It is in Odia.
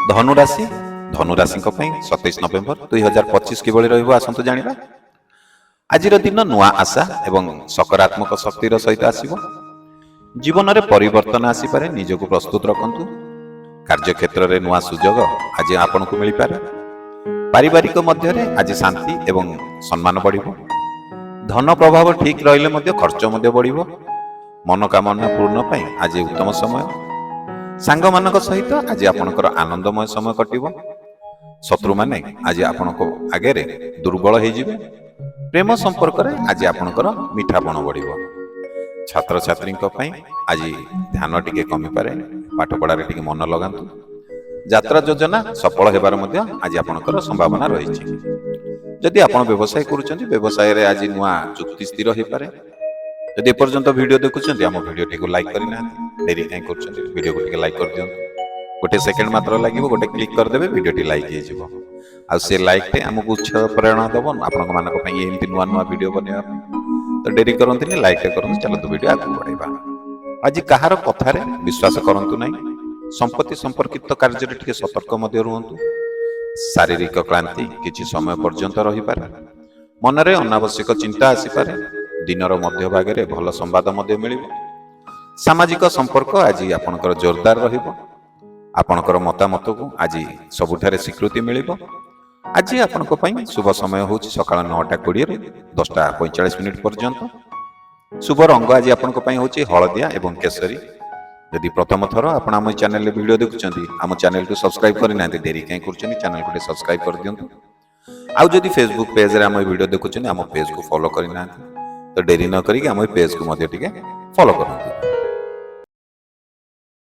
धनुराशि 27 नवेम्बर 2025 किभଳି ରହିବ ଆସନ୍ତୁ ଜାଣିବା। ଆଜିର ଦିନ ନୂଆ ଆଶା ଏବଂ ସକାରାତ୍ମକ ଶକ୍ତିର ସହିତ ଆସିବ। ଜୀବନରେ ପରିବର୍ତ୍ତନ ଆସିପାରେ, ନିଜକୁ ପ୍ରସ୍ତୁତ ରଖନ୍ତୁ। କାର୍ଯ୍ୟକ୍ଷେତ୍ରରେ ନୂଆ ସୁଯୋଗ ଆଜି ଆପଣଙ୍କୁ ମିଳିପାରେ। ପାରିବାରିକ ମଧ୍ୟରେ ଆଜି ଶାନ୍ତି ଏବଂ ସମ୍ମାନ ବଢ଼ିବ। ଧନ ପ୍ରଭାବ ଠିକ୍ ରହିଲେ ମଧ୍ୟ ଖର୍ଚ୍ଚ ମଧ୍ୟ ବଢ଼ିବ। ମନୋକାମନା ପୂର୍ଣ୍ଣ ପାଇଁ ଆଜି ଉତ୍ତମ ସମୟ। ସାଙ୍ଗମାନଙ୍କ ସହିତ ଆଜି ଆପଣଙ୍କର ଆନନ୍ଦମୟ ସମୟ କଟିବ। ଶତ୍ରୁମାନେ ଆଜି ଆପଣଙ୍କ ଆଗରେ ଦୁର୍ବଳ ହୋଇଯିବେ। ପ୍ରେମ ସମ୍ପର୍କରେ ଆଜି ଆପଣଙ୍କର ମିଠାପଣ ବଢ଼ିବ। ଛାତ୍ରଛାତ୍ରୀଙ୍କ ପାଇଁ ଆଜି ଧ୍ୟାନ ଟିକେ କମିପାରେ, ପାଠପଢ଼ାରେ ଟିକେ ମନ ଲଗାନ୍ତୁ। ଯାତ୍ରା ଯୋଜନା ସଫଳ ହେବାର ମଧ୍ୟ ଆଜି ଆପଣଙ୍କର ସମ୍ଭାବନା ରହିଛି। ଯଦି ଆପଣ ବ୍ୟବସାୟ କରୁଛନ୍ତି, ବ୍ୟବସାୟରେ ଆଜି ନୂଆ ଚୁକ୍ତି ସ୍ଥିର ହୋଇପାରେ। ଯଦି ଏପର୍ଯ୍ୟନ୍ତ ଭିଡ଼ିଓ ଦେଖୁଛନ୍ତି, ଆମ ଭିଡ଼ିଓଟିକୁ ଲାଇକ୍ କରିନାହାନ୍ତି, ଡେରି କାହିଁ କରୁଛନ୍ତି? ଭିଡ଼ିଓକୁ ଟିକେ ଲାଇକ୍ କରିଦିଅନ୍ତୁ। ଗୋଟେ ସେକେଣ୍ଡ ମାତ୍ର ଲାଗିବ, ଗୋଟେ କ୍ଲିକ୍ କରିଦେବେ, ଭିଡ଼ିଓଟି ଲାଇକ୍ ହେଇଯିବ। ଆଉ ସେ ଲାଇକ୍ଟେ ଆମକୁ ଉତ୍ସାହ ପ୍ରେରଣା ଦେବ ଆପଣମାନଙ୍କ ପାଇଁ ଏମିତି ନୂଆ ନୂଆ ଭିଡ଼ିଓ ବନେଇବା ପାଇଁ। ତ ଡେରି କରନ୍ତୁନି, ଲାଇକ୍ଟେ କରନ୍ତୁ। ଚାଲନ୍ତୁ ଭିଡ଼ିଓ ଆଗକୁ ବଢ଼ାଇବା। ଆଜି କାହାର କଥାରେ ବିଶ୍ୱାସ କରନ୍ତୁ ନାହିଁ। ସମ୍ପତ୍ତି ସମ୍ପର୍କିତ କାର୍ଯ୍ୟରେ ଟିକେ ସତର୍କ ମଧ୍ୟ ରୁହନ୍ତୁ। ଶାରୀରିକ କ୍ଳାନ୍ତି କିଛି ସମୟ ପର୍ଯ୍ୟନ୍ତ ରହିପାରେ। ମନରେ ଅନାବଶ୍ୟକ ଚିନ୍ତା ଆସିପାରେ। ଦିନର ମଧ୍ୟଭାଗରେ ଭଲ ସମ୍ବାଦ ମଧ୍ୟ ମିଳିବ। ସାମାଜିକ ସମ୍ପର୍କ ଆଜି ଆପଣଙ୍କର ଜୋରଦାର ରହିବ। ଆପଣଙ୍କର ମତାମତକୁ ଆଜି ସବୁଠାରେ ସ୍ୱୀକୃତି ମିଳିବ। ଆଜି ଆପଣଙ୍କ ପାଇଁ ଶୁଭ ସମୟ ହେଉଛି ସକାଳ 9:20ରୁ 10:45 ପର୍ଯ୍ୟନ୍ତ। ଶୁଭ ରଙ୍ଗ ଆଜି ଆପଣଙ୍କ ପାଇଁ ହେଉଛି ହଳଦିଆ ଏବଂ କେଶରୀ। ଯଦି ପ୍ରଥମ ଥର ଆପଣ ଆମ ଚ୍ୟାନେଲରେ ଭିଡ଼ିଓ ଦେଖୁଛନ୍ତି, ଆମ ଚ୍ୟାନେଲକୁ ସବସ୍କ୍ରାଇବ୍ କରିନାହାନ୍ତି, ଡେରି କାହିଁ କରୁଛନ୍ତି? ଚ୍ୟାନେଲକୁ ଟିକେ ସବସ୍କ୍ରାଇବ୍ କରିଦିଅନ୍ତୁ। ଆଉ ଯଦି ଫେସବୁକ୍ ପେଜରେ ଆମ ଭିଡ଼ିଓ ଦେଖୁଛନ୍ତି, ଆମ ପେଜକୁ ଫଲୋ କରିନାହାନ୍ତି, ତ ଡେରି ନ କରିକି ଆମ ପେଜକୁ ମଧ୍ୟ ଟିକେ ଫଲୋ କରନ୍ତୁ।